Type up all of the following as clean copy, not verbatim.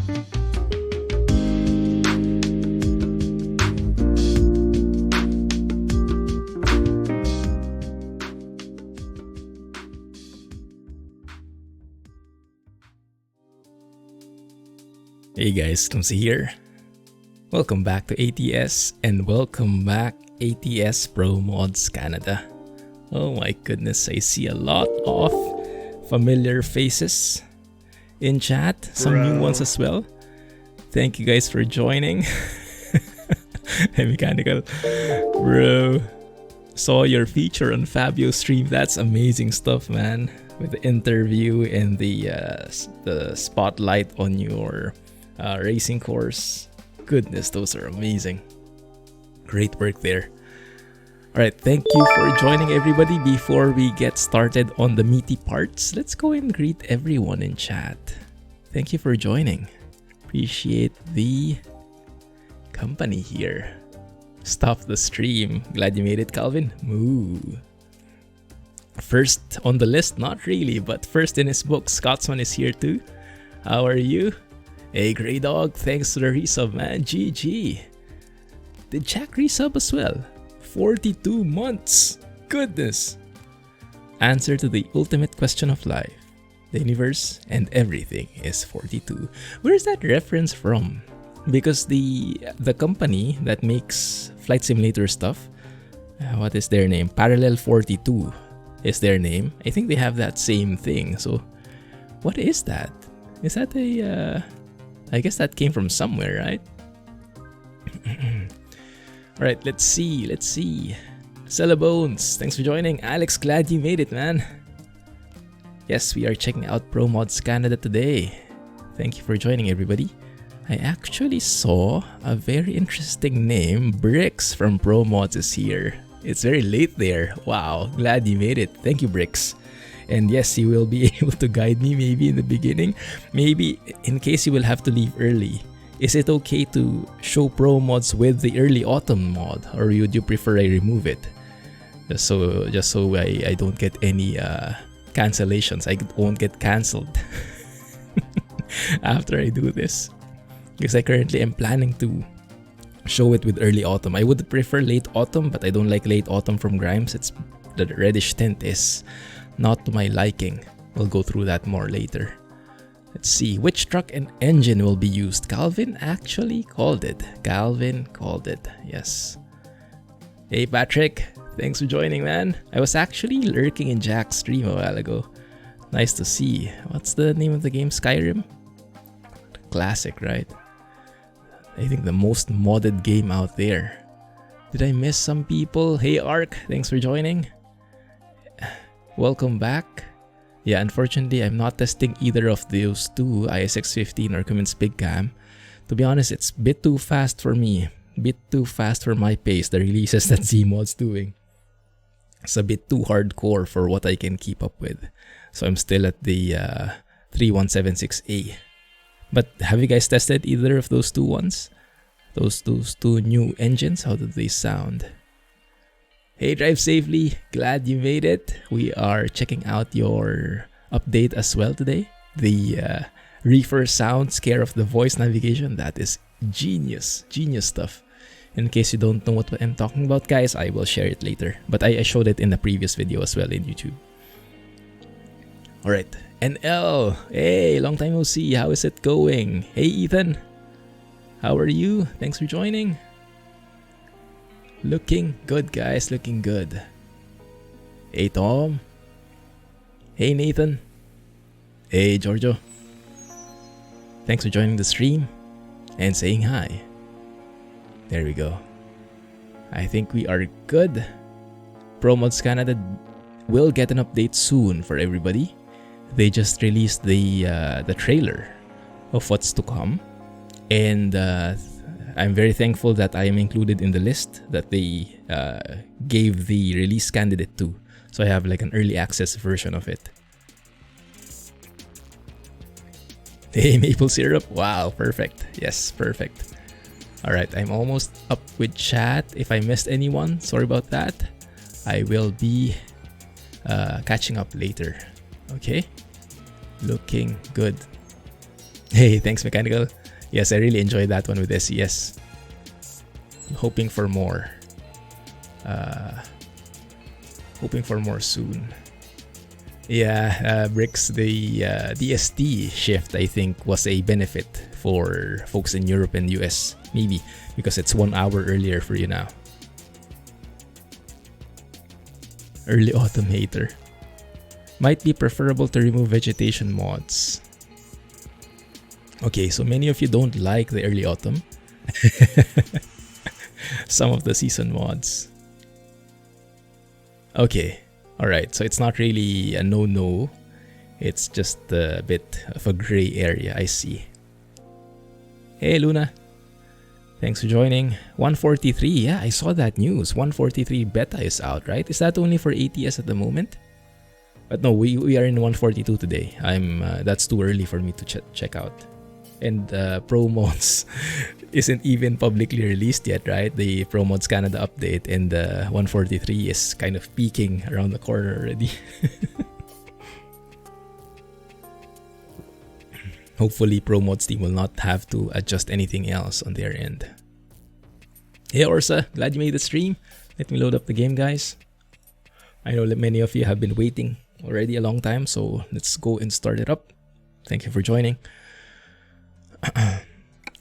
Hey guys, Clumsy here. Welcome back to ATS and welcome back ATS ProMods Canada. Oh my goodness, I see a lot of familiar faces in chat, some new ones as well. Thank you guys for joining. Hey Mechanical, bro, saw your feature on Fabio's stream. That's amazing stuff, man. With the interview and the spotlight on your racing course. Goodness, those are amazing. Great work there. Alright, thank you for joining everybody. Before we get started on the meaty parts, let's go and greet everyone in chat. Thank you for joining. Appreciate the company here. Stop the stream. Glad you made it, Calvin. Moo. First on the list, not really, but first in his book, Scotsman is here too. How are you? Hey, Grey Dog, thanks to the resub, man. GG. Did Jack resub as well? 42 months. Goodness. Answer to the ultimate question of life. The universe and everything is 42. Where's that reference from? Because the company that makes flight simulator stuff, what is their name? Parallel 42 is their name. I think they have that same thing. So, what is that? Is that a... I guess that came from somewhere, right? Alright, let's see. Cellabones, thanks for joining. Alex, glad you made it, man. Yes, we are checking out ProMods Canada today. Thank you for joining, everybody. I actually saw a very interesting name. Bricks from ProMods is here. It's very late there. Wow, glad you made it. Thank you, Bricks. And yes, you will be able to guide me maybe in the beginning. Maybe in case you will have to leave early. Is it okay to show ProMods with the early autumn mod? Or would you prefer I remove it? Just so I don't get any cancellations. I won't get cancelled after I do this. Because I currently am planning to show it with early autumn. I would prefer late autumn, but I don't like late autumn from Grimes. The reddish tint is not to my liking. We'll go through that more later. Let's see, which truck and engine will be used? Calvin actually called it. Yes. Hey Patrick, thanks for joining, man. I was actually lurking in Jack's stream a while ago. Nice to see. What's the name of the game? Skyrim? Classic, right? I think the most modded game out there. Did I miss some people? Hey Ark, thanks for joining. Welcome back. Yeah, unfortunately, I'm not testing either of those two, ISX15 or Cummins Big Cam. To be honest, it's a bit too fast for me. Bit too fast for my pace, the releases that Zeemod's doing. It's a bit too hardcore for what I can keep up with. So I'm still at the 3176A. But have you guys tested either of those two ones? Those two new engines, how did they sound? Hey, drive safely. Glad you made it. We are checking out your update as well today. The Reefer sound scare of the voice navigation. That is genius stuff. In case you don't know what I'm talking about, guys, I will share it later. But I showed it in the previous video as well in YouTube. Alright, NL. Hey, long time no see. How is it going? Hey, Ethan. How are you? Thanks for joining. Looking good, guys. Looking good. Hey, Tom. Hey, Nathan. Hey, Giorgio. Thanks for joining the stream and saying hi. There we go. I think we are good. ProMods Canada will get an update soon for everybody. They just released the trailer of what's to come. And I'm very thankful that I am included in the list that they gave the release candidate to. So I have like an early access version of it. Hey, maple syrup. Wow, perfect. Yes, perfect. Alright, I'm almost up with chat. If I missed anyone, sorry about that. I will be catching up later. Okay? Looking good. Hey, thanks, Mechanical. Yes, I really enjoyed that one with SES. Hoping for more. Hoping for more soon. Yeah, Bricks, the DST shift, I think, was a benefit for folks in Europe and US. Maybe because it's 1 hour earlier for you now. Early autumn hater. Might be preferable to remove vegetation mods. Okay, so many of you don't like the early autumn. Some of the season mods. Okay, alright, so it's not really a no-no. It's just a bit of a gray area, I see. Hey Luna, thanks for joining. 143, yeah, I saw that news. 143 beta is out, right? Is that only for ATS at the moment? But no, we are in 142 today. That's too early for me to check out. And ProMods isn't even publicly released yet, right? The ProMods Canada update, and 143 is kind of peeking around the corner already. Hopefully ProMods team will not have to adjust anything else on their end. Hey Orsa, glad you made the stream. Let me load up the game, guys. I know that many of you have been waiting already a long time, so let's go and start it up. Thank you for joining.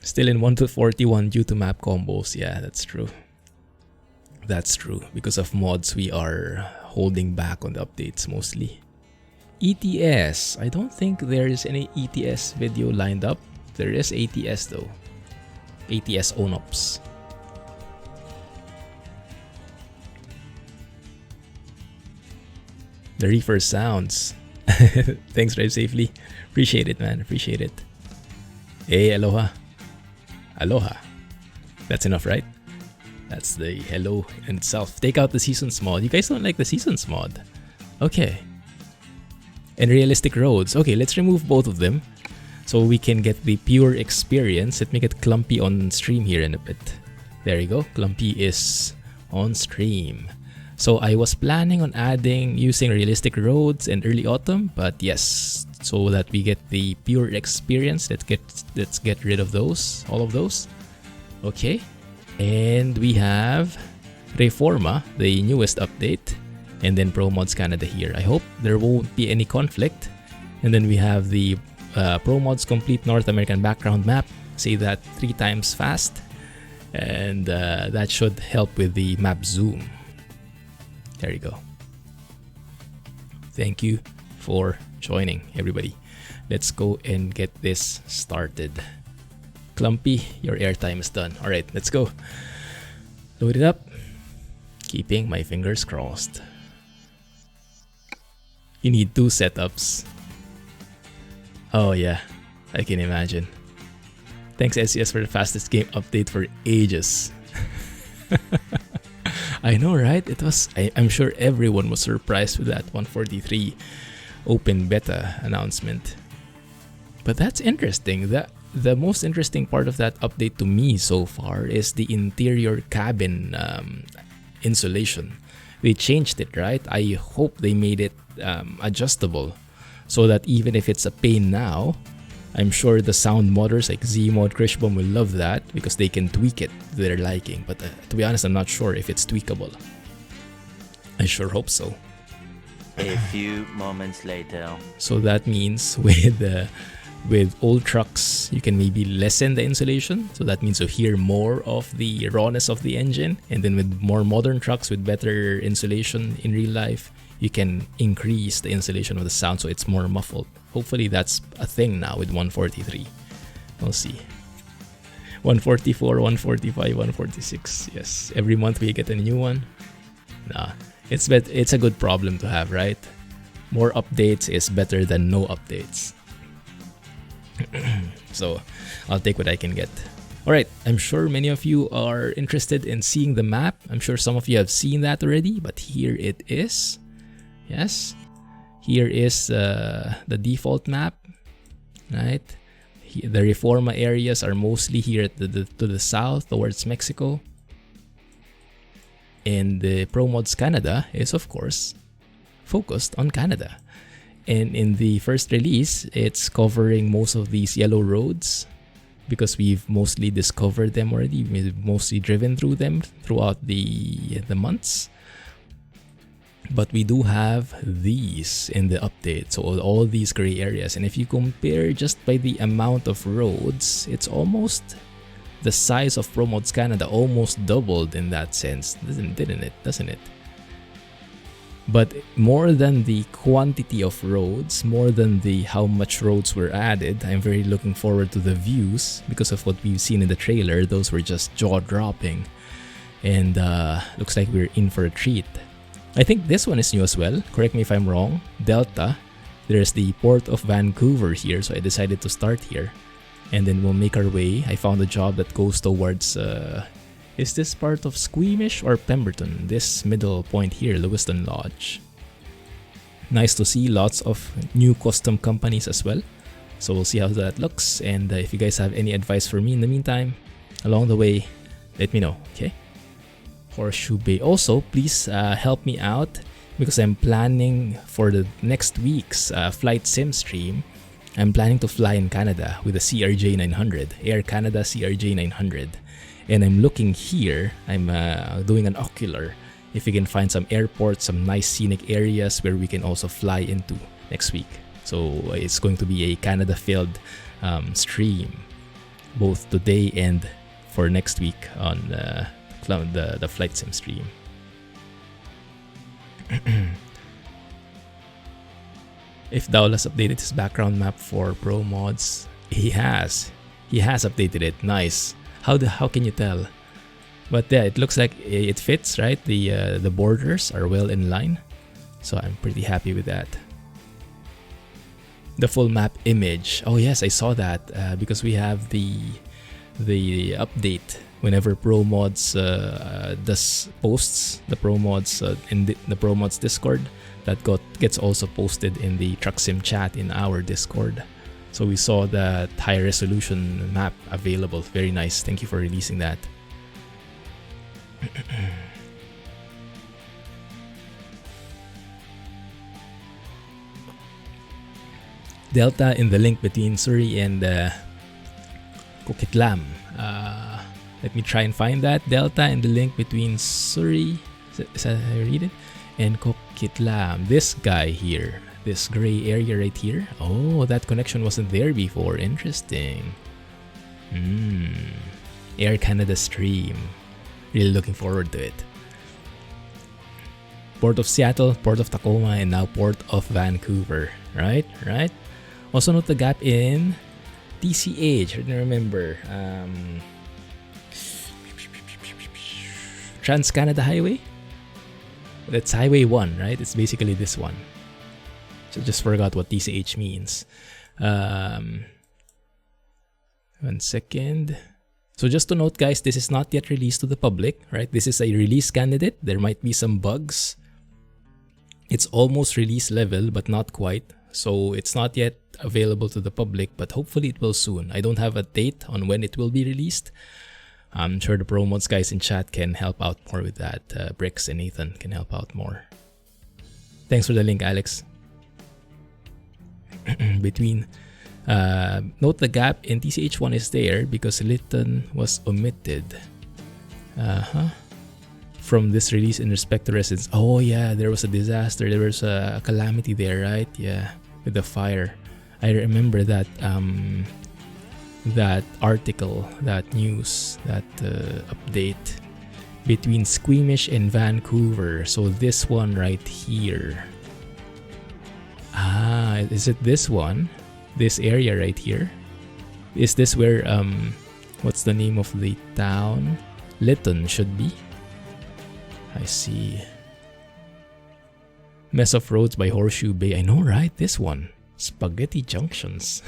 Still in 1 to 41 due to map combos. Yeah, that's true. That's true. Because of mods, we are holding back on the updates mostly. ETS. I don't think there is any ETS video lined up. There is ATS though. ATS ONOPS. The Reefer sounds. Thanks, Drive Safely. Appreciate it, man. Appreciate it. Hey, aloha. Aloha. That's enough, right? That's the hello in itself. Take out the seasons mod. You guys don't like the seasons mod. Okay. And realistic roads. Okay, let's remove both of them so we can get the pure experience. Let me get Clumpy on stream here in a bit. There you go. Clumpy is on stream. So I was planning on using realistic roads and early autumn, but yes, so that we get the pure experience, let's get rid of those, all of those. Okay, and we have Reforma, the newest update, and then ProMods Canada here. I hope there won't be any conflict. And then we have the ProMods Complete North American Background Map. Say that 3 times fast, and that should help with the map zoom. There you go. Thank you for joining, everybody. Let's go and get this started. Clumpy, your airtime is done. All right, let's go. Load it up. Keeping my fingers crossed. You need 2 setups. Oh yeah, I can imagine. Thanks SES for the fastest game update for ages. I know, right? It was. I'm sure everyone was surprised with that 143 open beta announcement. But that's interesting. The most interesting part of that update to me so far is the interior cabin insulation. They changed it, right? I hope they made it adjustable so that even if it's a pain now, I'm sure the sound modders like Zeemod, Krishbom will love that because they can tweak it to their liking. But to be honest, I'm not sure if it's tweakable. I sure hope so. A few moments later. So that means with old trucks, you can maybe lessen the insulation. So that means you hear more of the rawness of the engine. And then with more modern trucks with better insulation in real life, you can increase the insulation of the sound so it's more muffled. Hopefully that's a thing now with 143. We'll see. 144, 145, 146. Yes, every month we get a new one. Nah, it's a good problem to have, right? More updates is better than no updates. So I'll take what I can get. Alright, I'm sure many of you are interested in seeing the map. I'm sure some of you have seen that already, but here it is. Yes, here is the default map, right? The Reforma areas are mostly here to the south towards Mexico. And the ProMods Canada is, of course, focused on Canada. And in the first release, it's covering most of these yellow roads because we've mostly discovered them already. We've mostly driven through them throughout the months. But we do have these in the update, so all these gray areas. And if you compare just by the amount of roads, it's almost the size of ProMods Canada, almost doubled in that sense, doesn't it? But more than the quantity of roads, more than the how much roads were added, I'm very looking forward to the views because of what we've seen in the trailer. Those were just jaw-dropping, and looks like we're in for a treat. I think this one is new as well. Correct me if I'm wrong. Delta. There's the Port of Vancouver here, so I decided to start here. And then we'll make our way. I found a job that goes towards... is this part of Squeamish or Pemberton? This middle point here, Lewiston Lodge. Nice to see lots of new custom companies as well. So we'll see how that looks. And if you guys have any advice for me in the meantime, along the way, let me know, okay? Horseshoe Bay. Also, please help me out because I'm planning for the next week's flight sim stream. I'm planning to fly in Canada with a CRJ 900, Air Canada CRJ 900. And I'm looking here, I'm doing an ocular if we can find some airports, some nice scenic areas where we can also fly into next week. So it's going to be a Canada-filled stream, both today and for next week on the flight sim stream. If Daul has updated his background map for ProMods, he has updated it. Nice. How can you tell? But yeah, it looks like it fits, right? The borders are well in line, so I'm pretty happy with that. The full map image. Oh yes, I saw that because we have the update whenever ProMods does posts the ProMods in the ProMods Discord. That gets also posted in the Truck Sim chat in our Discord. So we saw that high resolution map available. Very nice. Thank you for releasing that. Delta in the link between Surrey and Coquitlam. Let me try and find that. Delta in the link between Surrey, is that how I read it? And Coquitlam. This guy here. This gray area right here. Oh, that connection wasn't there before. Interesting. Air Canada stream. Really looking forward to it. Port of Seattle, Port of Tacoma, and now Port of Vancouver. Right? Also note the gap in TCH. I remember. Trans-Canada Highway? That's Highway 1, right? It's basically this one. So just forgot what TCH means. 1 second. So just to note, guys, this is not yet released to the public, right? This is a release candidate. There might be some bugs. It's almost release level, but not quite. So it's not yet available to the public, but hopefully it will soon. I don't have a date on when it will be released. I'm sure the ProMods guys in chat can help out more with that. Bricks and Nathan can help out more. Thanks for the link, Alex. Between note the gap in TCH1 is there because Lytton was omitted from this release in respect to residents. Oh yeah, there was a disaster, there was a calamity there, right? Yeah, with the fire. I remember that that article, that news, that update between Squeamish and Vancouver. So this one right here. Is it this one? This area right here? Is this where what's the name of the town? Lytton should be. I see. Mess of Roads by Horseshoe Bay. I know, right? This one. Spaghetti Junctions.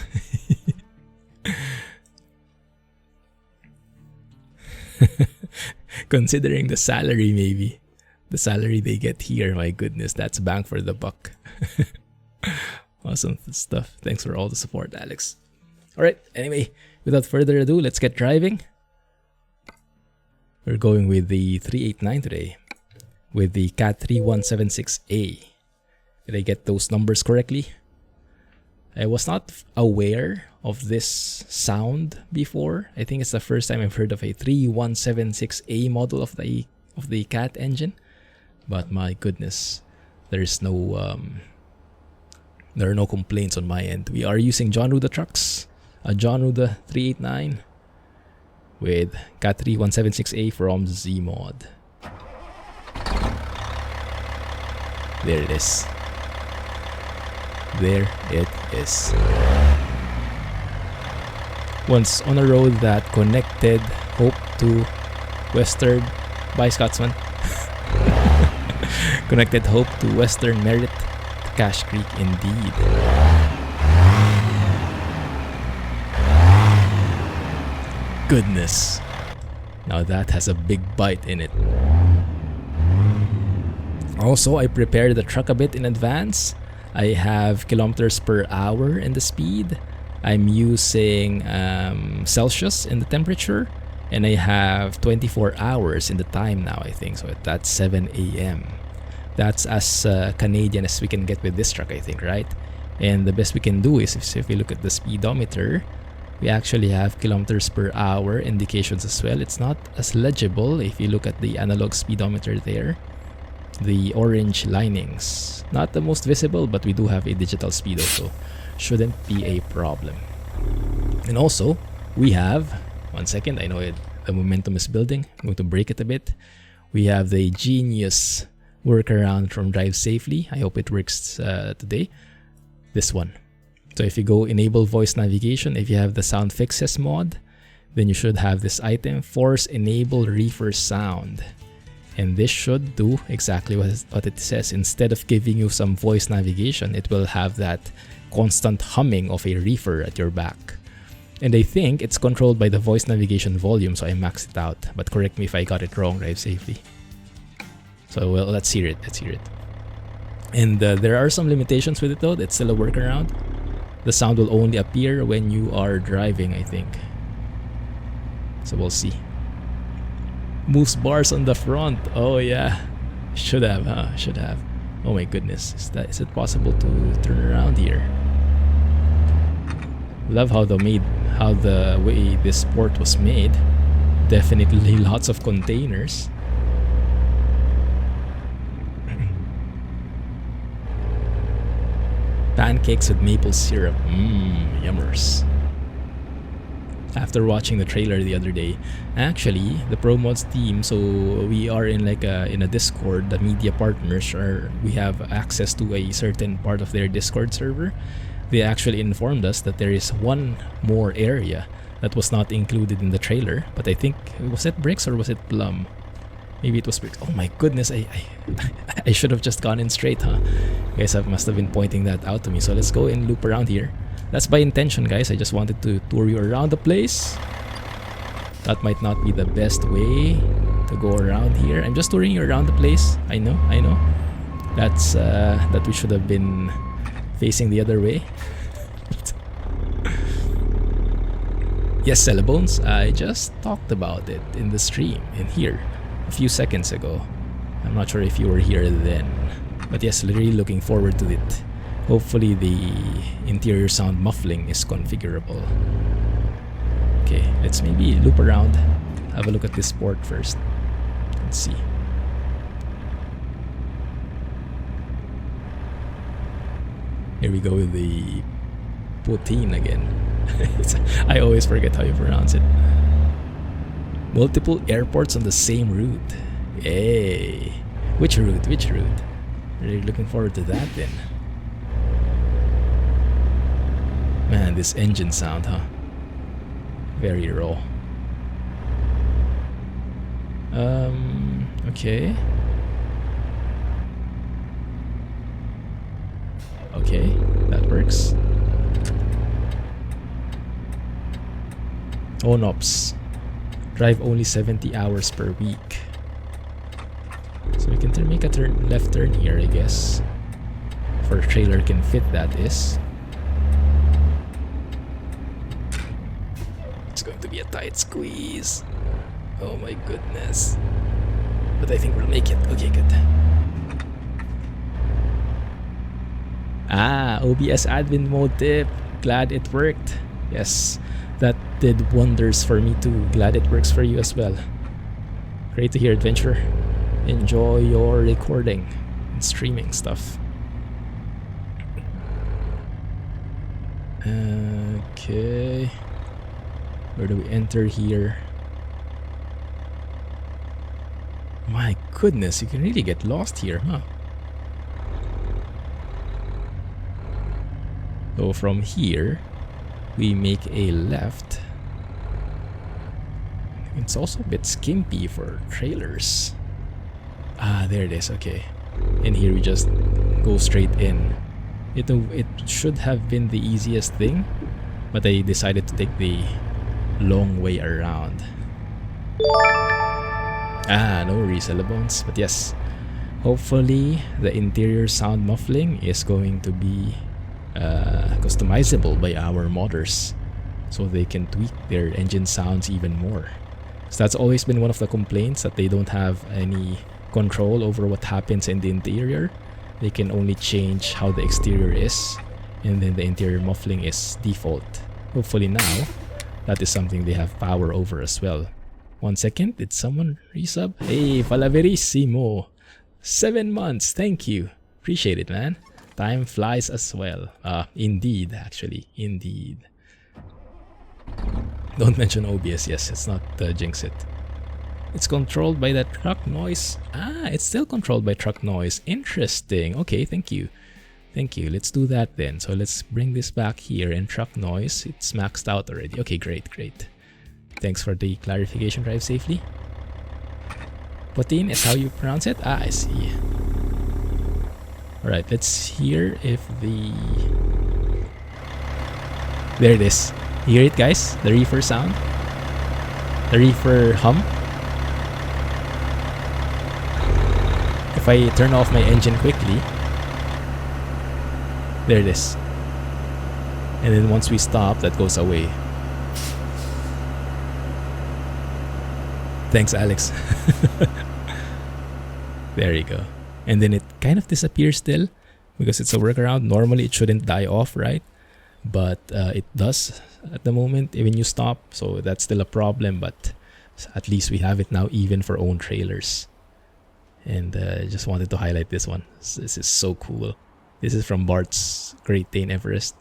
Considering the salary, maybe. The salary they get here, my goodness, that's bang for the buck. Awesome stuff. Thanks for all the support, Alex. Alright, anyway, without further ado, let's get driving. We're going with the 389 today. With the CAT 3176A. Did I get those numbers correctly? I was not aware of this sound before. I think it's the first time I've heard of a 3176A model of the CAT engine. But my goodness, there's no there are no complaints on my end. We are using John Ruda trucks, a John Ruda 389 with CAT 3176A from Zeemod. There it is. There it is. Once on a road that connected Hope to Western by Scotsman. Connected Hope to Western Merritt to Cache Creek indeed. Goodness. Now that has a big bite in it. Also, I prepared the truck a bit in advance. I have kilometers per hour in the speed. I'm using Celsius in the temperature. And I have 24 hours in the time now, I think. So that's 7 a.m. That's as Canadian as we can get with this truck, I think, right? And the best we can do is if we look at the speedometer, we actually have kilometers per hour indications as well. It's not as legible if you look at the analog speedometer there. The orange linings, not the most visible, but we do have a digital speedo, so shouldn't be a problem. And also, we have, 1 second, I know the momentum is building. I'm going to break it a bit. We have the genius workaround from Drive Safely. I hope it works today. This one. So if you go enable voice navigation, if you have the sound fixes mod, then you should have this item, force enable Reefer sound. And this should do exactly what it says. Instead of giving you some voice navigation, it will have that constant humming of a Reefer at your back. And I think it's controlled by the voice navigation volume, so I maxed it out. But correct me if I got it wrong, Drive Safely. So well, let's hear it. Let's hear it. And there are some limitations with it though. It's still a workaround. The sound will only appear when you are driving, I think. So we'll see. Moves bars on the front. Oh yeah. Should have, huh? Should have. Oh my goodness. Is it possible to turn around here? Love how the way this port was made. Definitely lots of containers. Pancakes with maple syrup. Yummers. After watching the trailer the other day, actually the ProMods team, so we are in like in a Discord, the media partners we have access to a certain part of their Discord server. They actually informed us that there is one more area that was not included in the trailer, but I think, was it bricks or was it plum? Maybe it was bricks. Oh my goodness, I should have just gone in straight, huh? You guys must have been pointing that out to me. So let's go and loop around here. That's by intention, guys. I just wanted to tour you around the place. That might not be the best way to go around here. I'm just touring you around the place. I know. That's that we should have been facing the other way. Yes, Cellbones, I just talked about it in the stream in here a few seconds ago. I'm not sure if you were here then, but yes, really looking forward to it. Hopefully the interior sound muffling is configurable. Okay, let's maybe loop around, have a look at this port first. Let's see. Here we go with the poutine again. I always forget how you pronounce it. Multiple airports on the same route. Yay! Which route? Really looking forward to that then. Man, this engine sound, huh? Very raw. Okay. Okay, that works. ONOPS. Drive only 70 hours per week. So we can make a left turn here, I guess. For a trailer can fit, that is. It's going to be a tight squeeze. Oh my goodness. But I think we'll make it. Okay, good. OBS admin mode tip. Glad it worked. Yes, that did wonders for me too. Glad it works for you as well. Great to hear, Adventure. Enjoy your recording and streaming stuff. Okay. Where do we enter here? My goodness, you can really get lost here, huh? So from here, we make a left. It's also a bit skimpy for trailers. There it is, okay. And here we just go straight in. It should have been the easiest thing, but I decided to take the long way around. No resellable, but yes. Hopefully the interior sound muffling is going to be customizable by our modders, so they can tweak their engine sounds even more. So that's always been one of the complaints, that they don't have any control over what happens in the interior. They can only change how the exterior is, and then the interior muffling is default. Hopefully now that is something they have power over as well. 1 second, did someone resub? Hey, Falaverissimo! 7 months, thank you. Appreciate it, man. Time flies as well. Indeed, actually. Indeed. Don't mention OBS. Yes, it's not jinx it. It's controlled by the truck noise. It's still controlled by truck noise. Interesting. Okay, thank you. Thank you. Let's do that then. So let's bring this back here, and truck noise. It's maxed out already. Okay, great, great. Thanks for the clarification. Drive safely. Putin is how you pronounce it? I see. Alright, let's hear if the... There it is. Hear it, guys? The Reefer sound? The Reefer hum? If I turn off my engine quickly... There it is. And then once we stop, that goes away. Thanks, Alex. There you go. And then it kind of disappears still, because it's a workaround. Normally it shouldn't die off, right? But it does at the moment when you stop, so that's still a problem, but at least we have it now even for own trailers. And I just wanted to highlight this one. This is so cool. This is from Bart's Great Dane Everest.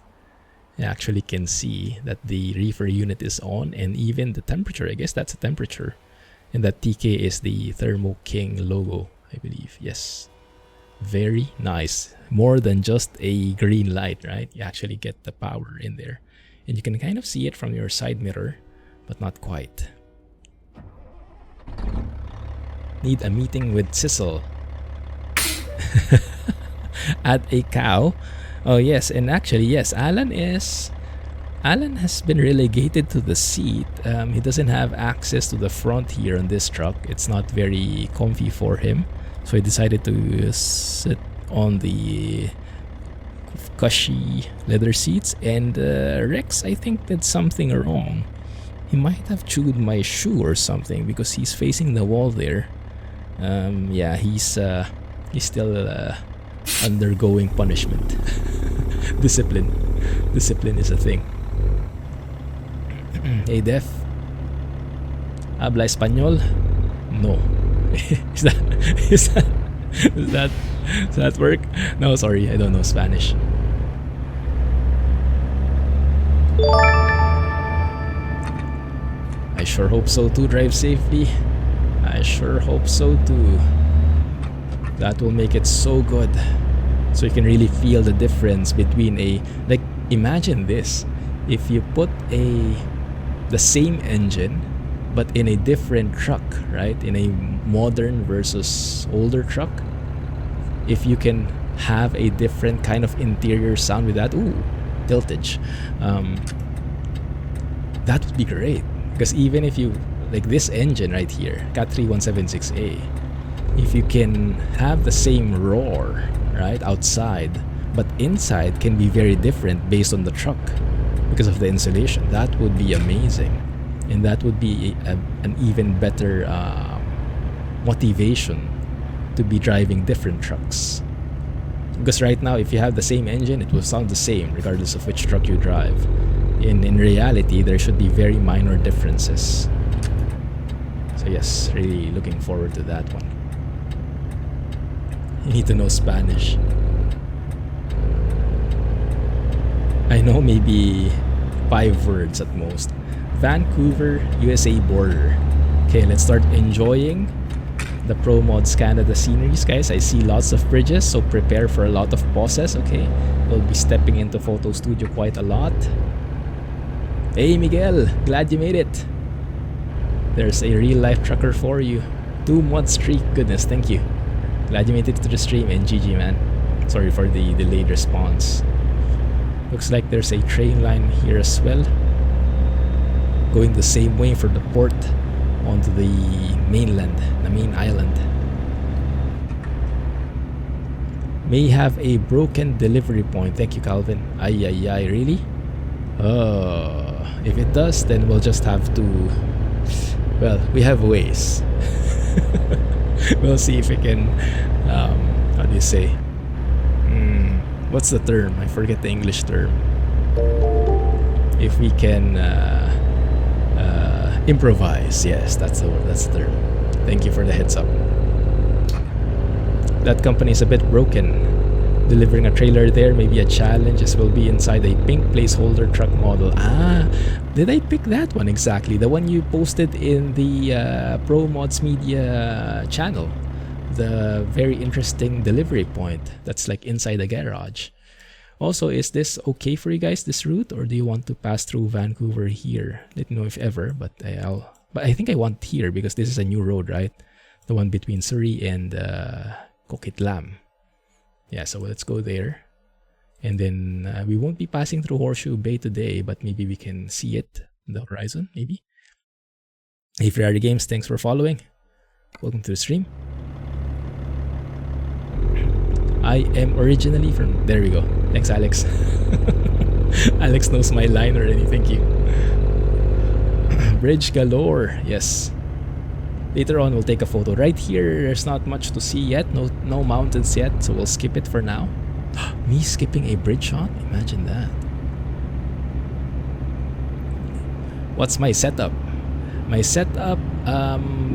You actually can see that the Reefer unit is on, and even the temperature, I guess that's a temperature. And that TK is the Thermo King logo, I believe. Yes. Very nice. More than just a green light, right? You actually get the power in there. And you can kind of see it from your side mirror, but not quite. Need a meeting with Sissel. Add a cow. Oh yes, and actually yes, Alan has been relegated to the seat. He doesn't have access to the front here on this truck. It's not very comfy for him. So he decided to sit on the cushy leather seats. And Rex, I think, did something wrong. He might have chewed my shoe or something, because he's facing the wall there. Yeah, he's still undergoing punishment. Discipline is a thing. Hey Def, habla español? No. Does that work? No, sorry, I don't know Spanish. I sure hope so too. Drive safely. I sure hope so too. That will make it so good, so you can really feel the difference between like, imagine this, if you put the same engine but in a different truck, right? In a modern versus older truck, if you can have a different kind of interior sound with that, tiltage, that would be great. Because even if you, like this engine right here, Cat 3176A, if you can have the same roar, right, outside, but inside can be very different based on the truck because of the insulation, that would be amazing. And that would be an even better motivation to be driving different trucks. Because right now, if you have the same engine, it will sound the same regardless of which truck you drive. In reality, there should be very minor differences. So yes, really looking forward to that one. You need to know Spanish. I know maybe 5 words at most. Vancouver, USA border. Okay, let's start enjoying the ProMods Canada sceneries, guys. I see lots of bridges, so prepare for a lot of pauses, okay? We'll be stepping into photo studio quite a lot. Hey Miguel, glad you made it. There's a real life trucker for you. 2-month streak, goodness, thank you. Glad you made it to the stream, and GG man. Sorry for the delayed response. Looks like there's a train line here as well. Going the same way for the port onto the mainland, the main island. May have a broken delivery point. Thank you, Calvin. Ay, really? If it does, then we'll just have to... Well, we have ways. We'll see if we can... how do you say? What's the term? I forget the English term. If we can improvise. Yes, that's the word. That's the term. Thank you for the heads up. That company is a bit broken. Delivering a trailer there may be a challenge, as will be inside a pink placeholder truck model. Ah, did I pick that one exactly? The one you posted in the ProMods Media channel. The very interesting delivery point that's like inside the garage. Also, is this okay for you guys, this route, or do you want to pass through Vancouver here? Let me know if ever, but I think I want here because this is a new road, right? The one between Surrey and Coquitlam. Yeah, so let's go there. And then we won't be passing through Horseshoe Bay today, but maybe we can see it on the horizon, maybe. Hey Ferrari Games, thanks for following. Welcome to the stream. I am originally from... There we go. Thanks, Alex. Alex knows my line already. Thank you. Bridge galore. Yes. Later on, we'll take a photo. Right here, there's not much to see yet. No mountains yet, so we'll skip it for now. Me skipping a bridge shot? Imagine that. What's my setup? My setup,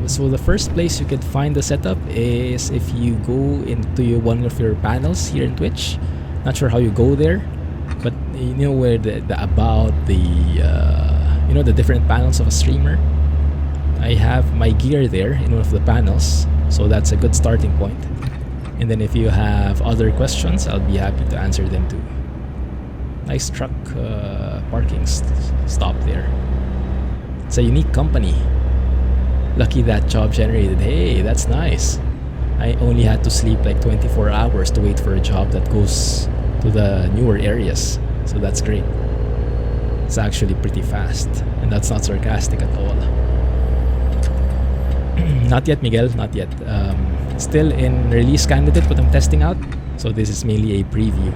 so the first place you could find the setup is if you go into one of your panels here in Twitch. Not sure how you go there, but you know where the about, the you know, the different panels of a streamer. I have my gear there in one of the panels, so that's a good starting point. And then if you have other questions, I'll be happy to answer them too. Nice truck parking stop there. It's a unique company. Lucky that job generated. Hey, that's nice. I only had to sleep like 24 hours to wait for a job that goes to the newer areas. So that's great. It's actually pretty fast. And that's not sarcastic at all. Not yet, Miguel. Not yet. Still in release candidate, but I'm testing out. So this is mainly a preview.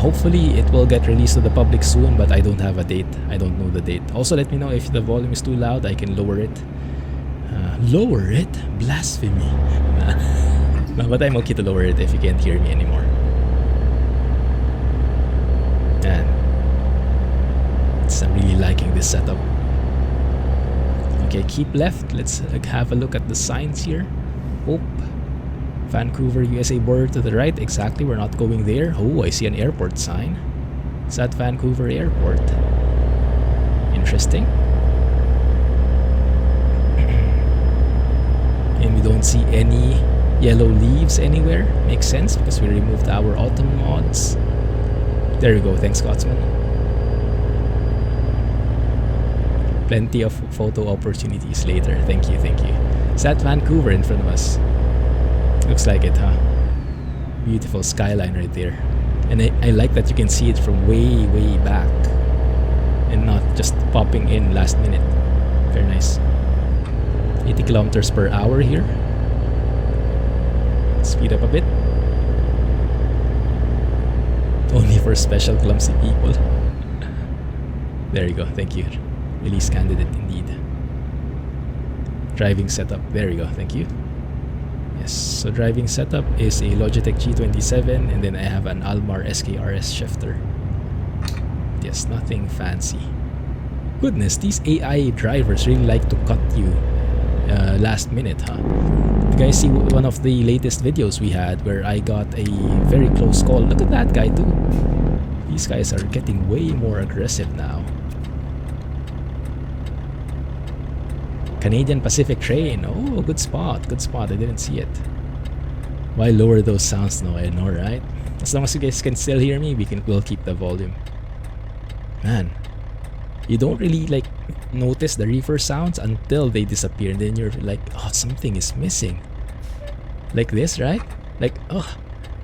Hopefully it will get released to the public soon, but I don't have a date. I don't know the date. Also, let me know if the volume is too loud. I can lower it. Lower it? Blasphemy. No, but I'm okay to lower it if you can't hear me anymore. And I'm really liking this setup. Okay, keep left. Let's have a look at the signs here. Hope. Vancouver, USA border to the right. Exactly, we're not going there. Oh, I see an airport sign. Is that Vancouver Airport? Interesting. And we don't see any yellow leaves anywhere. Makes sense because we removed our autumn mods. There you go. Thanks, Scotsman. Plenty of photo opportunities later. Thank you, thank you. Is that Vancouver in front of us? Looks like it, huh? Beautiful skyline right there. And I like that you can see it from way, way back. And not just popping in last minute. Very nice. 80 kilometers per hour here. Speed up a bit. Only for special clumsy people. There you go, thank you. Release candidate indeed. Driving setup, there you go, thank you. Yes, so driving setup is a Logitech G27, and then I have an ALMAR SKRS shifter. Yes, nothing fancy. Goodness, these AI drivers really like to cut you last minute, huh? You guys see one of the latest videos we had where I got a very close call? Look at that guy too. These guys are getting way more aggressive now. Canadian Pacific train. Oh, good spot. Good spot. I didn't see it. Why lower those sounds? No, I know, right? As long as you guys can still hear me, we'll keep the volume. Man, you don't really like notice the reefer sounds until they disappear, and then you're like, oh, something is missing. Like this, right? Like, oh,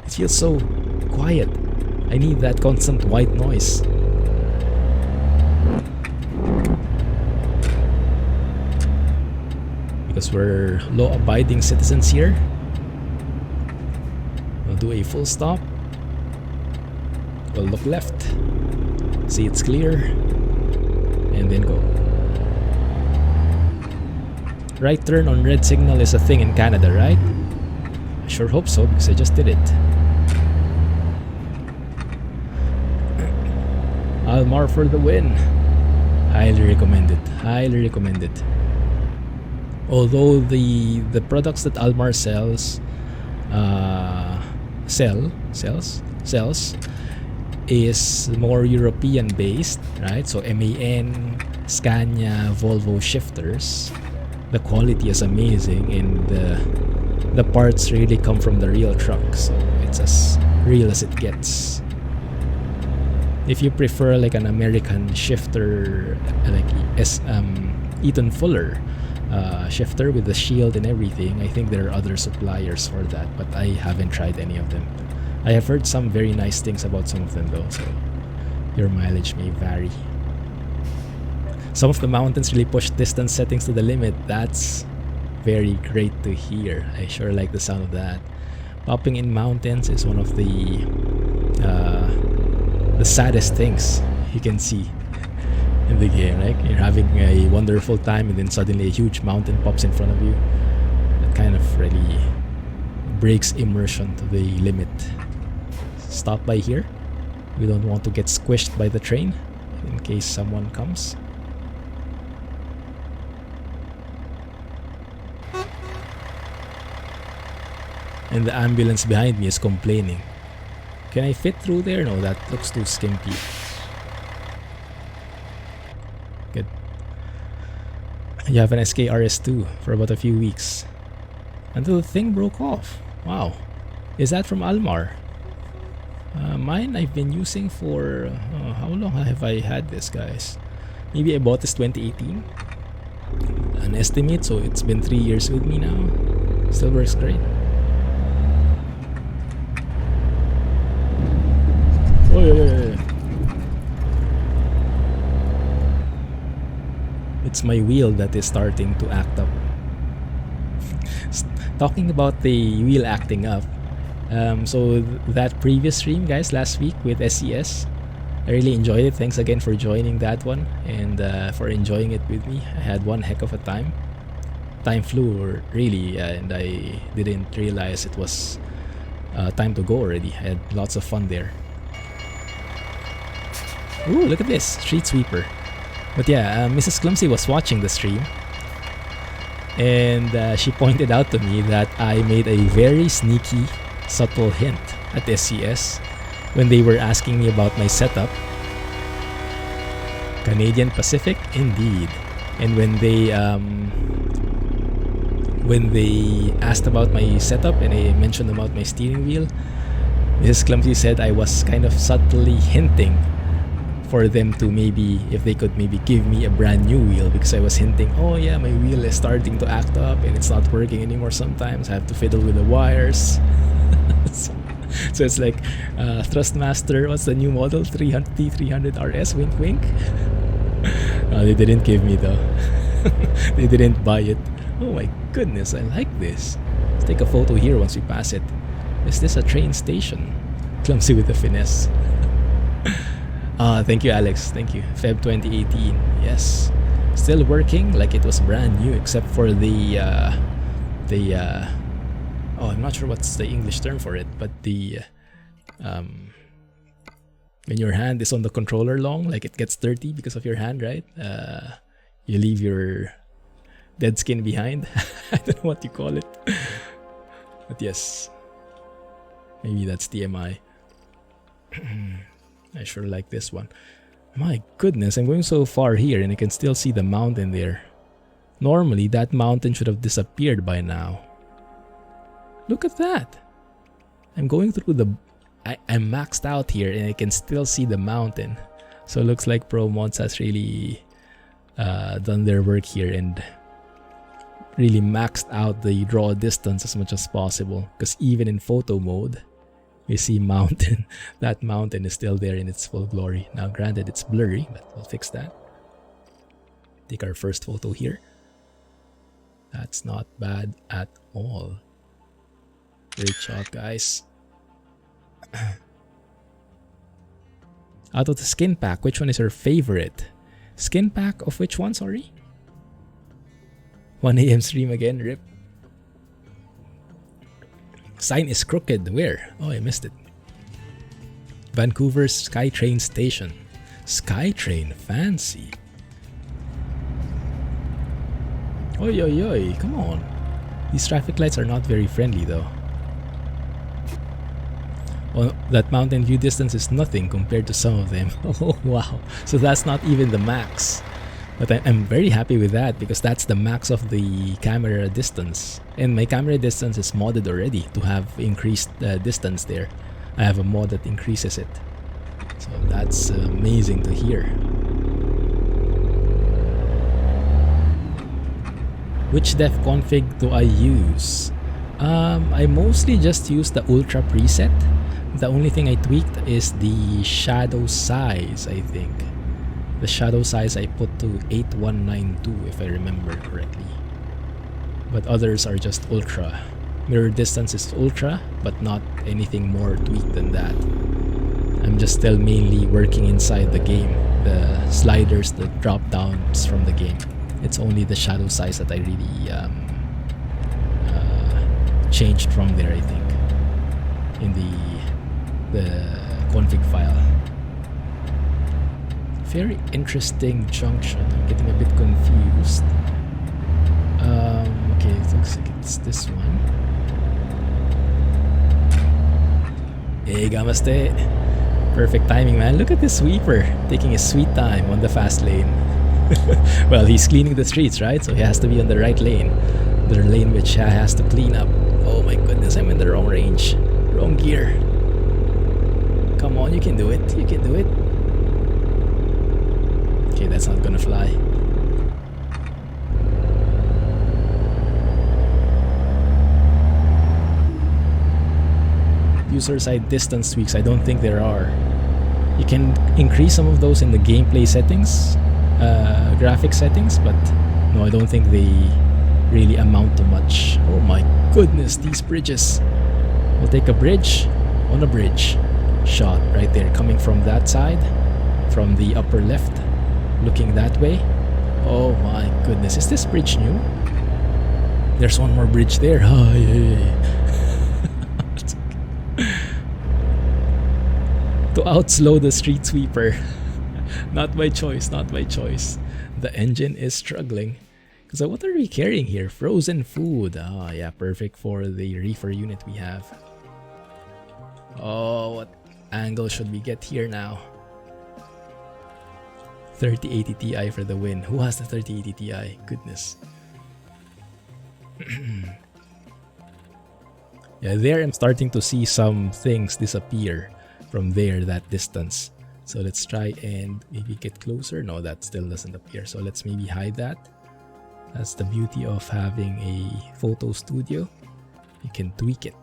it feels so quiet. I need that constant white noise. Because we're law-abiding citizens here. We'll do a full stop. We'll look left. See it's clear. And then go. Right turn on red signal is a thing in Canada, right? I sure hope so, because I just did it. ALMAR for the win. Highly recommended. Highly recommended. Although the products that ALMAR sells is more European based, right? So MAN, Scania, Volvo shifters, the quality is amazing, and the parts really come from the real truck, so it's as real as it gets. If you prefer like an American shifter, like Eaton Fuller shifter with the shield and everything, I think there are other suppliers for that, but I haven't tried any of them. I have heard some very nice things about some of them though, so your mileage may vary. Some of the mountains really push distance settings to the limit. That's very great to hear. I sure like the sound of that. Popping in mountains is one of the saddest things you can see in the game. Like, you're having a wonderful time and then suddenly a huge mountain pops in front of you. That kind of really breaks immersion to the limit. Stop by here. We don't want to get squished by the train in case someone comes. And the ambulance behind me is complaining. Can I fit through there? No, that looks too skimpy. Good. You have an SKRS too for about a few weeks. Until the thing broke off. Wow. Is that from ALMAR? Mine I've been using for... how long have I had this, guys? Maybe I bought this 2018. An estimate, so it's been 3 years with me now. Still works great. Oh, yeah. It's my wheel that is starting to act up. Talking about the wheel acting up, so that previous stream, guys, last week with SCS, I really enjoyed it. Thanks again for joining that one and for enjoying it with me. I had one heck of a time. Time flew, really, and I didn't realize it was time to go already. I had lots of fun there. Ooh, look at this, street sweeper. But yeah, Mrs. Clumsy was watching the stream, and she pointed out to me that I made a very sneaky, subtle hint at SCS when they were asking me about my setup. Canadian Pacific, indeed. And when they asked about my setup and I mentioned about my steering wheel, Mrs. Clumsy said I was kind of subtly hinting for them to maybe, if they could maybe give me a brand new wheel, because I was hinting, oh yeah, my wheel is starting to act up and it's not working anymore sometimes. I have to fiddle with the wires. So it's like Thrustmaster, what's the new model? T300 RS, wink wink. They didn't give me though. They didn't buy it. Oh my goodness, I like this. Let's take a photo here once we pass it. Is this a train station? Clumsy with the finesse. Thank you, Alex. Thank you. Feb 2018. Yes. Still working like it was brand new, except for the Oh, I'm not sure what's the English term for it, but the when your hand is on the controller long, like it gets dirty because of your hand, right? You leave your dead skin behind. I don't know what you call it. But yes, maybe that's TMI. I sure like this one. My goodness, I'm going so far here and I can still see the mountain there. Normally, that mountain should have disappeared by now. Look at that. I'm going through the... I'm maxed out here and I can still see the mountain. So it looks like ProMods has really done their work here and really maxed out the draw distance as much as possible. Because even in photo mode, we see mountain. That mountain is still there in its full glory. Now granted, it's blurry, but we'll fix that. Take our first photo here. That's not bad at all. Great shot, guys. Out of the skin pack, which one is your favorite? Skin pack of which one, sorry? 1 AM stream again, rip. Sign is crooked. Where? Oh, I missed it. Vancouver's SkyTrain station. SkyTrain, fancy. Oi, oi, oi, come on. These traffic lights are not very friendly though. Oh, that mountain view distance is nothing compared to some of them. Oh, wow. So that's not even the max. But I'm very happy with that because that's the max of the camera distance. And my camera distance is modded already to have increased distance there. I have a mod that increases it. So that's amazing to hear. Which def config do I use? I mostly just use the Ultra preset. The only thing I tweaked is the shadow size, I think. The shadow size I put to 8192 if I remember correctly. But others are just ultra. Mirror distance is ultra, but not anything more tweaked than that. I'm just still mainly working inside the game. The sliders, the drop downs from the game. It's only the shadow size that I really changed from there, I think. In the config file. Very interesting junction. I'm getting a bit confused. Okay, it looks like it's this one. Hey, Gamaste. Perfect timing, man. Look at this sweeper taking his sweet time on the fast lane. Well, he's cleaning the streets, right? So he has to be on the right lane. The lane which has to clean up. Oh my goodness, I'm in the wrong range. Wrong gear. Come on, you can do it. You can do it. Okay, that's not gonna fly. User side distance tweaks, I don't think there are. You can increase some of those in the gameplay settings, graphic settings, but no, I don't think they really amount to much. Oh my goodness, these bridges. We'll take a bridge on a bridge. Shot right there, coming from that side, from the upper left. Looking that way. Oh my goodness, is this bridge new? There's one more bridge there. Oh, yeah. To outslow the street sweeper. Not by choice, not by choice. The engine is struggling. So what are we carrying here? Frozen food. Ah, yeah, perfect for the Reefer unit we have. Oh, what angle should we get here now? 3080 Ti for the win. Who has the 3080 Ti? Goodness. Yeah, there I'm starting to see some things disappear from there, that distance. So let's try and maybe get closer. No, that still doesn't appear. So let's maybe hide that. That's the beauty of having a photo studio. You can tweak it.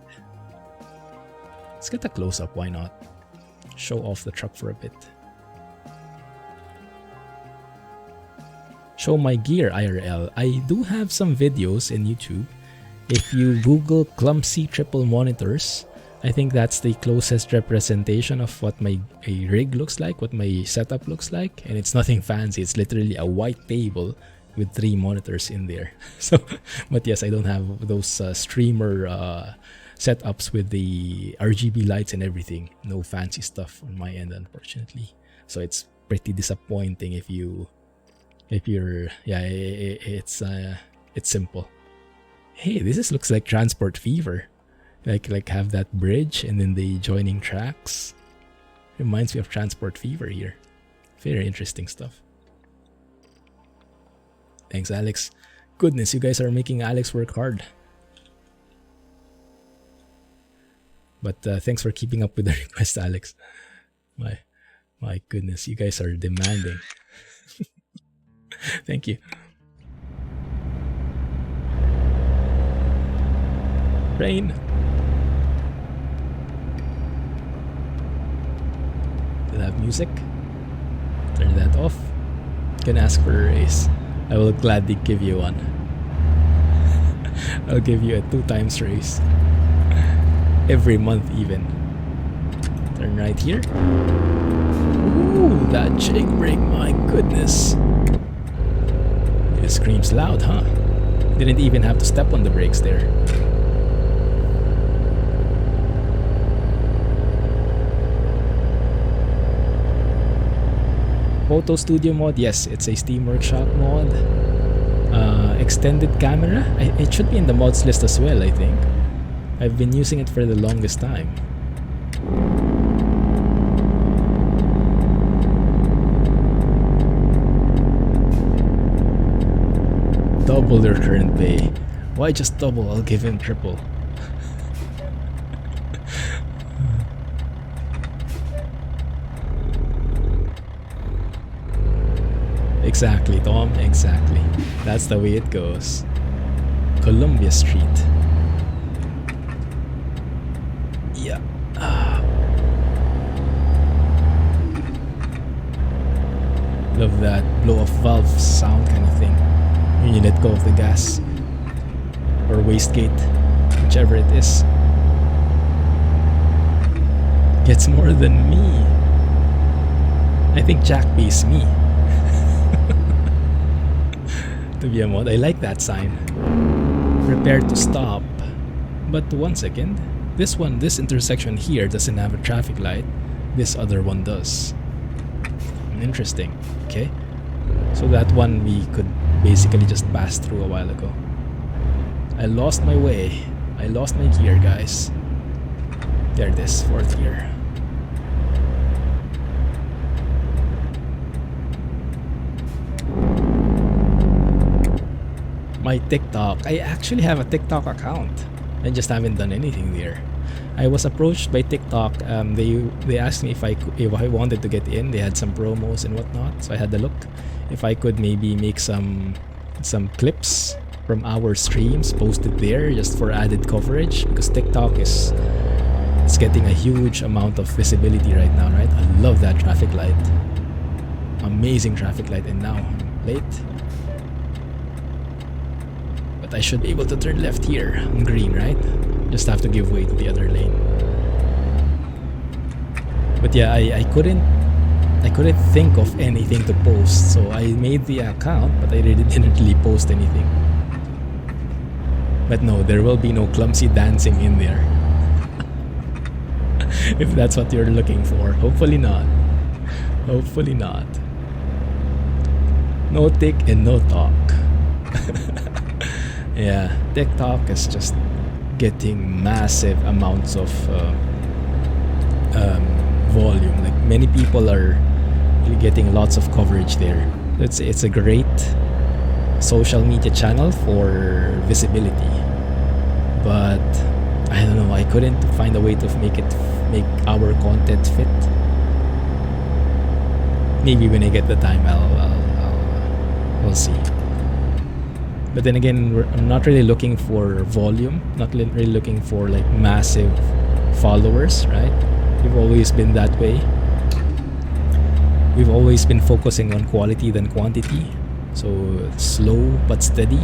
Let's get a close-up, why not? Show off the truck for a bit. Show my gear IRL. I do have some videos in YouTube. If you Google Clumsy triple monitors, I think that's the closest representation of what my rig looks like, what my setup looks like. And it's nothing fancy. It's literally a white table with 3 monitors in there. So, but yes, I don't have those streamer setups with the RGB lights and everything. No fancy stuff on my end, unfortunately. So it's pretty disappointing if you're it's simple. Hey, looks like Transport Fever. Like have that bridge and then the joining tracks. Reminds me of Transport Fever here. Very interesting stuff. Thanks, Alex. Goodness, you guys are making Alex work hard. But thanks for keeping up with the request, Alex. My goodness, you guys are demanding. Thank you. Rain. We'll have music. Turn that off. You can ask for a raise. I will gladly give you one. I'll give you a 2 times raise. Every month even. Turn right here. Ooh, that jake brake, my goodness. It screams loud, huh? Didn't even have to step on the brakes there. Photo Studio mod, yes, it's a Steam Workshop mod. Extended camera, it should be in the mods list as well, I think. I've been using it for the longest time. Double their current pay. Why just double? I'll give him triple. Exactly, Tom, exactly. That's the way it goes. Columbia Street. Yeah. Love that blow off valve sound kind of thing. When you let go of the gas. Or wastegate. Whichever it is. Gets more than me. I think Jack beats me. To be a mod, I like that sign. Prepare to stop. But one second. This intersection here doesn't have a traffic light. This other one does. Interesting. Okay. So that one we could basically just pass through a while ago. I lost my way. I lost my gear, guys. There it is, 4th gear. My TikTok. I actually have a TikTok account. I just haven't done anything there. I was approached by TikTok. They asked me if I wanted to get in. They had some promos and whatnot, so I had a look. If I could maybe make some clips from our streams posted there just for added coverage, because TikTok is getting a huge amount of visibility right now, right? I love that traffic light. Amazing traffic light, and now I'm late. But I should be able to turn left here on green, right? Just have to give way to the other lane. But yeah, I couldn't think of anything to post, so I made the account, but I didn't really post anything. But no, there will be no clumsy dancing in there. If that's what you're looking for. Hopefully not. Hopefully not. No tick and no talk. Yeah, TikTok is just getting massive amounts of volume. Like, many people are really getting lots of coverage there. It's a great social media channel for visibility, but I don't know, I couldn't find a way to make our content fit. Maybe when I get the time, we'll see. But then again, I'm not really looking for volume, not really looking for like massive followers, right? We've always been that way. We've always been focusing on quality than quantity. So slow but steady.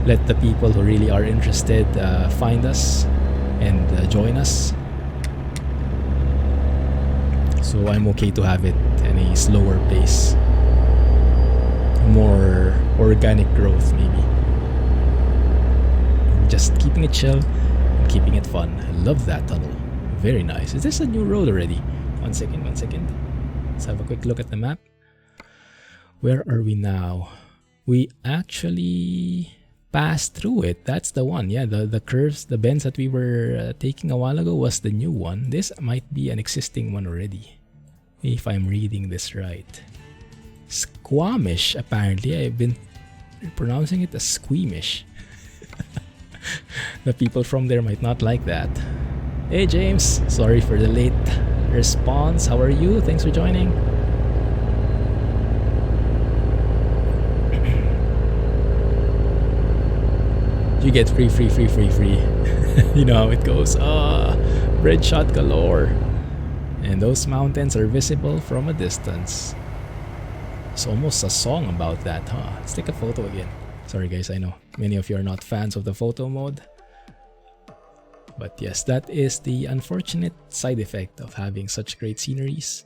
Let the people who really are interested find us and join us. So I'm okay to have it in a slower pace. more organic growth maybe. Just keeping it chill and keeping it fun. I love that tunnel. Very nice. Is this a new road already? One second. Let's have a quick look at the map. Where are we now? We actually passed through it. That's the one. Yeah, the curves, the bends that we were taking a while ago was the new one. This might be an existing one already, if I'm reading this right. Squamish, apparently. I've been pronouncing it as squeamish. The people from there might not like that. Hey James, sorry for the late response. How are you? Thanks for joining. You get free. You know how it goes. Bread shot galore. And those mountains are visible from a distance. It's almost a song about that, huh? Let's take a photo again. Sorry guys, I know many of you are not fans of the photo mode. But yes, that is the unfortunate side effect of having such great sceneries.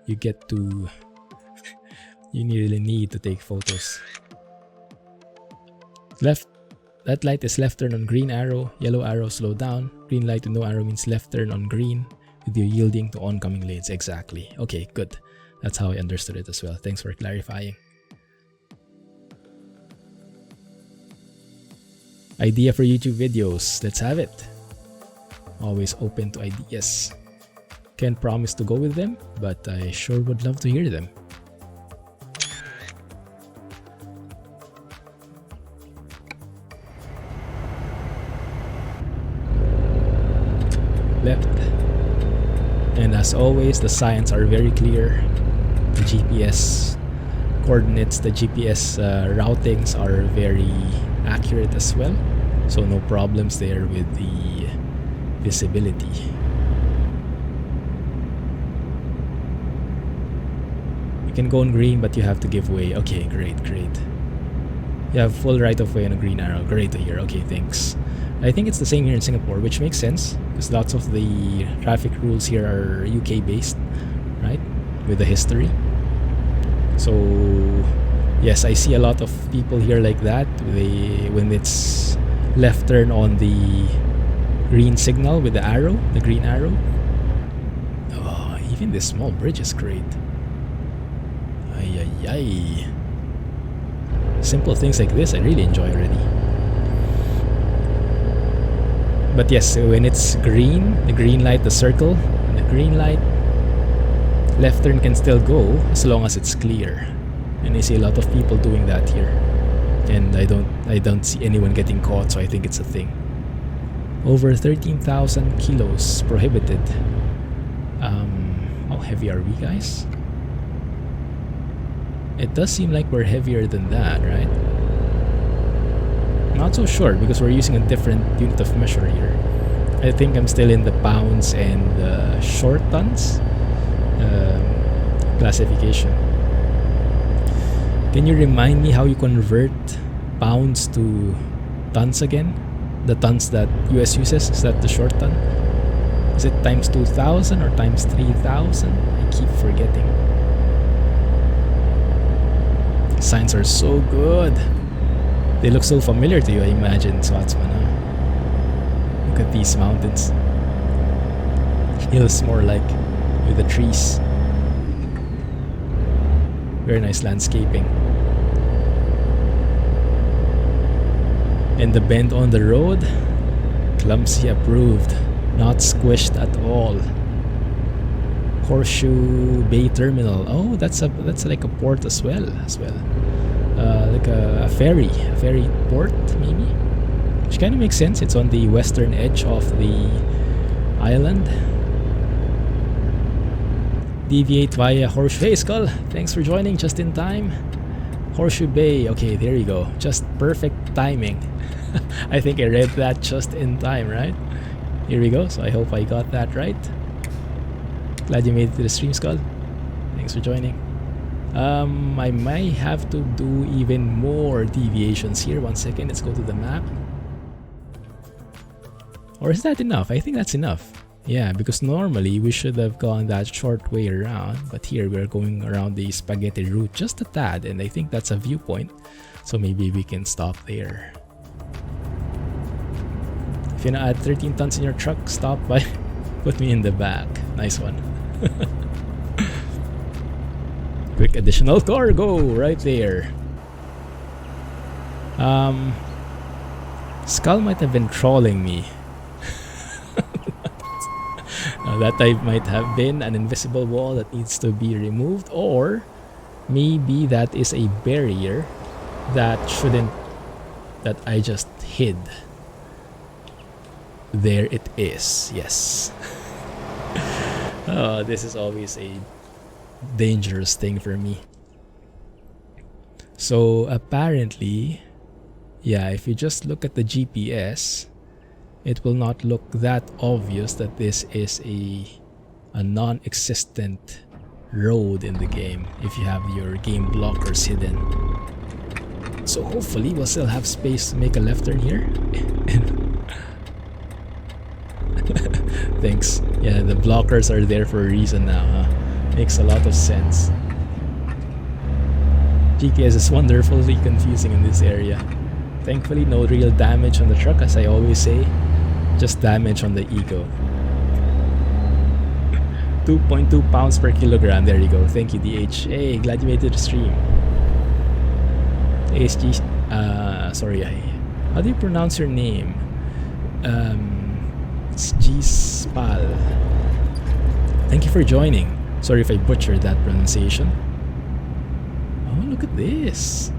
You get to... you really need to take photos. Left. That light is left turn on green arrow, yellow arrow slow down. Green light to no arrow means left turn on green with you yielding to oncoming lanes. Exactly. Okay, good. That's how I understood it as well. Thanks for clarifying. Idea for YouTube videos. Let's have it. Always open to ideas. Can't promise to go with them, but I sure would love to hear them. Left. And as always, the signs are very clear. The GPS coordinates, the GPS routings are very accurate as well. So no problems there with the visibility. You can go on green, but you have to give way. Okay, great. You have full right of way on a green arrow. Great to hear. Okay, thanks. I think it's the same here in Singapore, which makes sense because lots of the traffic rules here are UK based, right? With the history. So yes, I see a lot of people here like that. When it's left turn on the green signal with the arrow, the green arrow. Oh, even this small bridge is great. Ay. Simple things like this I really enjoy already. But yes, when it's green, the green light, the circle, and the green light, left turn can still go as long as it's clear. And I see a lot of people doing that here. And I don't see anyone getting caught, so I think it's a thing. Over 13,000 kilos prohibited. How heavy are we, guys? It does seem like we're heavier than that, right? Not so sure because we're using a different unit of measure here. I think I'm still in the pounds and short tons classification. Can you remind me how you convert pounds to tons again? The tons that US uses, is that the short ton? Is it times 2,000 or times 3,000? I keep forgetting. Signs are so good. They look so familiar to you, I imagine, Swatsman. Huh? Look at these mountains. Hills more like, with the trees. Very nice landscaping. And the bend on the road, Clumsy approved. Not squished at all. Horseshoe Bay Terminal. Oh, that's like a port as well. Like a ferry port maybe, which kind of makes sense. It's on the western edge of the island. Deviate via Horseshoe. Hey Skull, thanks for joining just in time. Horseshoe Bay. Okay, there you go. Just perfect timing. I think I read that just in time, right? Here we go. So I hope I got that right. Glad you made it to the stream, Skull. Thanks for joining. I might have to do even more deviations here. 1 second, let's go to the map. Or is that enough? I think that's enough. Yeah, because normally we should have gone that short way around, but here we're going around the spaghetti route just a tad, and I think that's a viewpoint, so maybe we can stop there. If you wanna add 13 tons in your truck, stop by. Put me in the back. Nice one. Quick additional cargo right there. Skull might have been trolling me. That might have been an invisible wall that needs to be removed, or maybe that is a barrier that I just hid. There it is. Yes. Oh, this is always a dangerous thing for me. So apparently, yeah, if you just look at the GPS, it will not look that obvious that this is a non-existent road in the game if you have your game blockers hidden. So hopefully we'll still have space to make a left turn here. Thanks. Yeah, the blockers are there for a reason now, huh? Makes a lot of sense. GPS is wonderfully confusing in this area. Thankfully, no real damage on the truck, as I always say. Just damage on the ego. 2.2 pounds per kilogram. There you go. Thank you, DH. Hey, glad you made it to the stream. ASG. Sorry. How do you pronounce your name? It's G-Spal. Thank you for joining. Sorry if I butchered that pronunciation. Oh, look at this.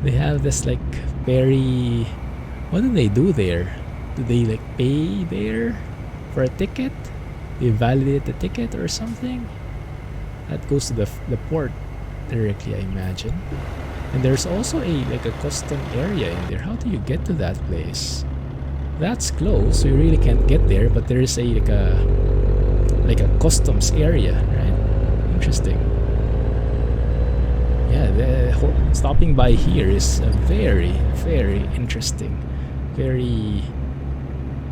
They have this like very... What do they do there? Do they like pay there for a ticket? They validate the ticket or something? That goes to the port directly, I imagine. And there's also a custom area in there. How do you get to that place? That's close, so you really can't get there, but there is a customs area, right? Interesting. Yeah, stopping by here is a very, very interesting, very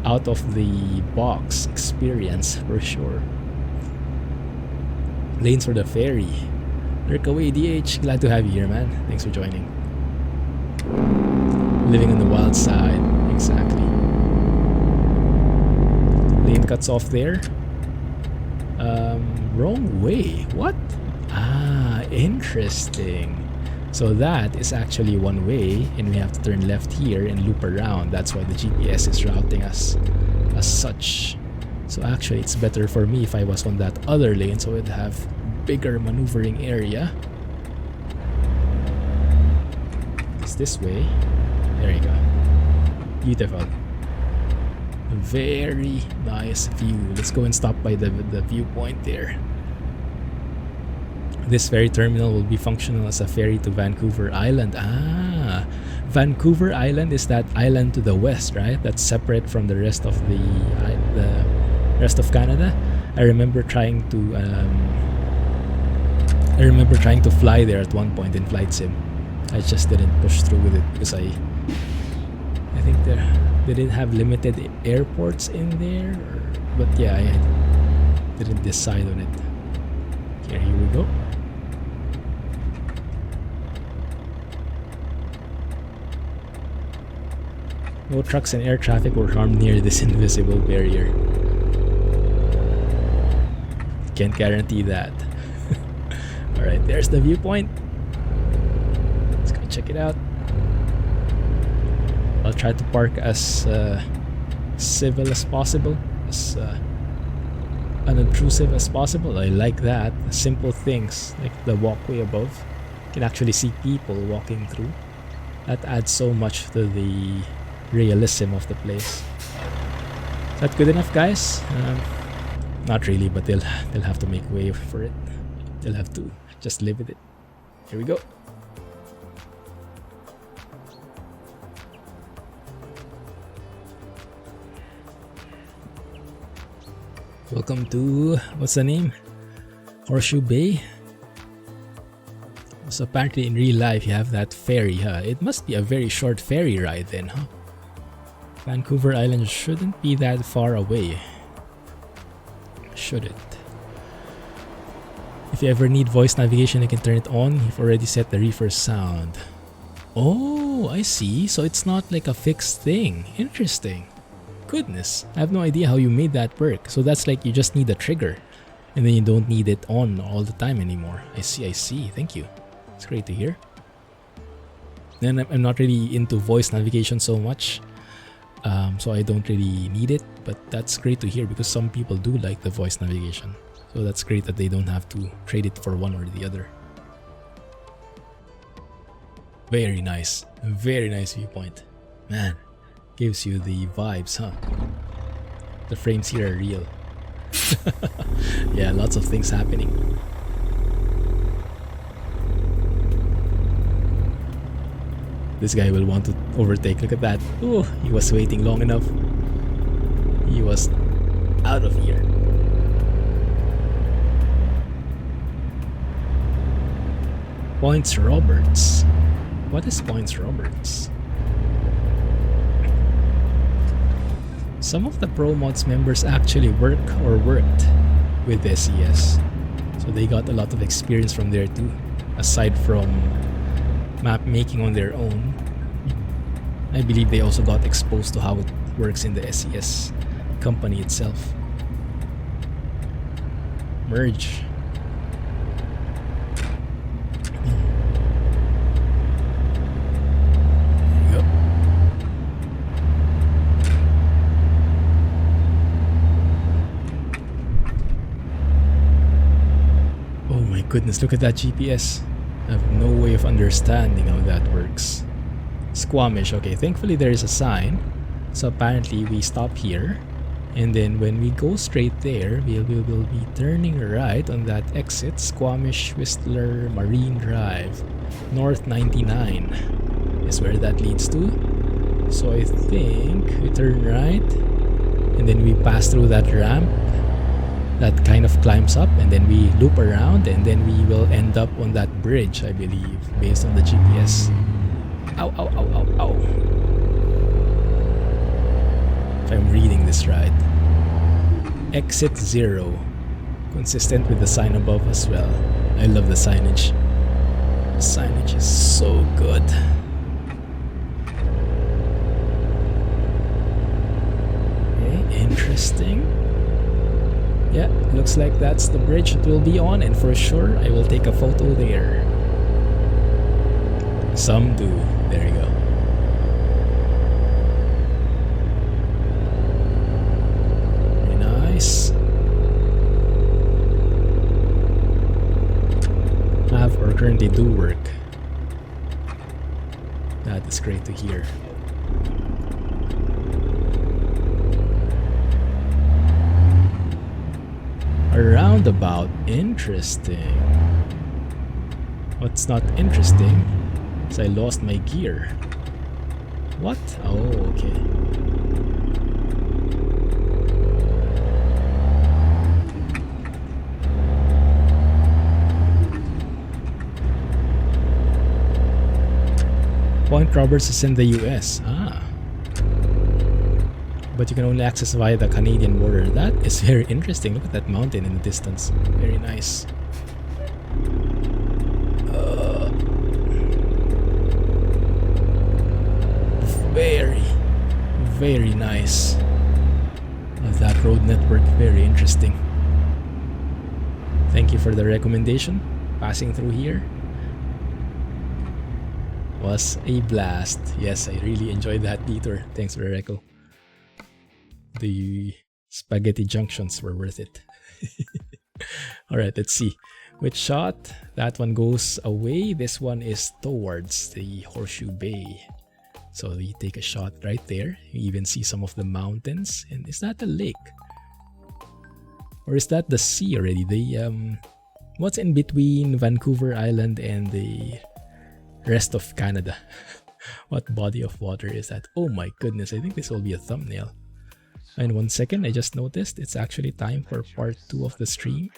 out of the box experience for sure. Lanes for the ferry. Lurk away, DH. Glad to have you here, man. Thanks for joining. Living on the wild side. Exactly. Lane cuts off there. Wrong way. What? Ah, interesting. So that is actually one way, and we have to turn left here and loop around. That's why the GPS is routing us as such. So actually, it's better for me if I was on that other lane, so it'd have bigger maneuvering area. It's this way. There you go. Beautiful. Very nice view. Let's go and stop by the viewpoint there. This ferry terminal will be functional as a ferry to Vancouver Island. Ah, Vancouver Island is that island to the west, right? That's separate from the rest of the rest of Canada. I remember trying to fly there at one point in Flight Sim. I just didn't push through with it because I think they didn't have limited airports in there. But yeah, I didn't decide on it. Here we go. No trucks and air traffic were harmed near this invisible barrier. Can't guarantee that. Alright, there's the viewpoint. Let's go check it out. I'll try to park as civil as possible, as unobtrusive as possible. I like that. Simple things like the walkway above. You can actually see people walking through. That adds so much to the realism of the place. Is that good enough, guys? Not really, but they'll have to make way for it. They'll have to just live with it. Here we go. Welcome to, what's the name? Horseshoe Bay? So apparently in real life you have that ferry, huh? It must be a very short ferry ride then, huh? Vancouver Island shouldn't be that far away. should it? If you ever need voice navigation, you can turn it on. You've already set the Reefer sound. Oh, I see. So it's not like a fixed thing. Interesting. Goodness, I have no idea how you made that work. So that's like you just need a trigger and then you don't need it on all the time anymore. I see. Thank you. It's great to hear. Then I'm not really into voice navigation so much. So I don't really need it, but that's great to hear because some people do like the voice navigation. So that's great that they don't have to trade it for one or the other. Very nice viewpoint. Man, gives you the vibes, huh? The frames here are real. Yeah, lots of things happening. This guy will want to overtake. Look at that. Oh, he was waiting long enough. He was out of here. Points Roberts. What is Points Roberts? Some of the ProMods members actually work or worked with SES. So they got a lot of experience from there too. Aside from map making on their own, I believe they also got exposed to how it works in the SES company itself. Merge. There you go. Oh my goodness, look at that GPS. I have no way of understanding how that works. Squamish, okay, thankfully there is a sign. So apparently we stop here. And then when we go straight there, we will be turning right on that exit. Squamish, Whistler, Marine Drive. North 99 is where that leads to. So I think we turn right. And then we pass through that ramp. That kind of climbs up, and then we loop around, and then we will end up on that bridge, I believe, based on the GPS. Ow, ow, ow, ow, ow. If I'm reading this right. Exit 0. Consistent with the sign above as well. I love the signage. The signage is so good. Okay, interesting. Yeah, looks like that's the bridge it will be on, and for sure I will take a photo there. Some do. There you go. Very nice. Have or currently do work. That is great to hear. A roundabout. Interesting. What's not interesting is I lost my gear. What? Oh, okay. Point Roberts is in the US. Ah. But you can only access via the Canadian border. That is very interesting. Look at that mountain in the distance. Very nice. Very nice. Love that road network. Very interesting. Thank you for the recommendation. Passing through here was a blast. Yes, I really enjoyed that detour. Thanks for the reco. The spaghetti junctions were worth it. Alright, let's see. Which shot? That one goes away. This one is towards the Horseshoe Bay. So we take a shot right there. You even see some of the mountains. And is that a lake? Or is that the sea already? The what's in between Vancouver Island and the rest of Canada? What body of water is that? Oh my goodness, I think this will be a thumbnail. And 1 second, I just noticed it's actually time for part 2 of the stream.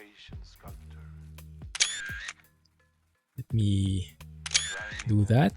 Let me do that.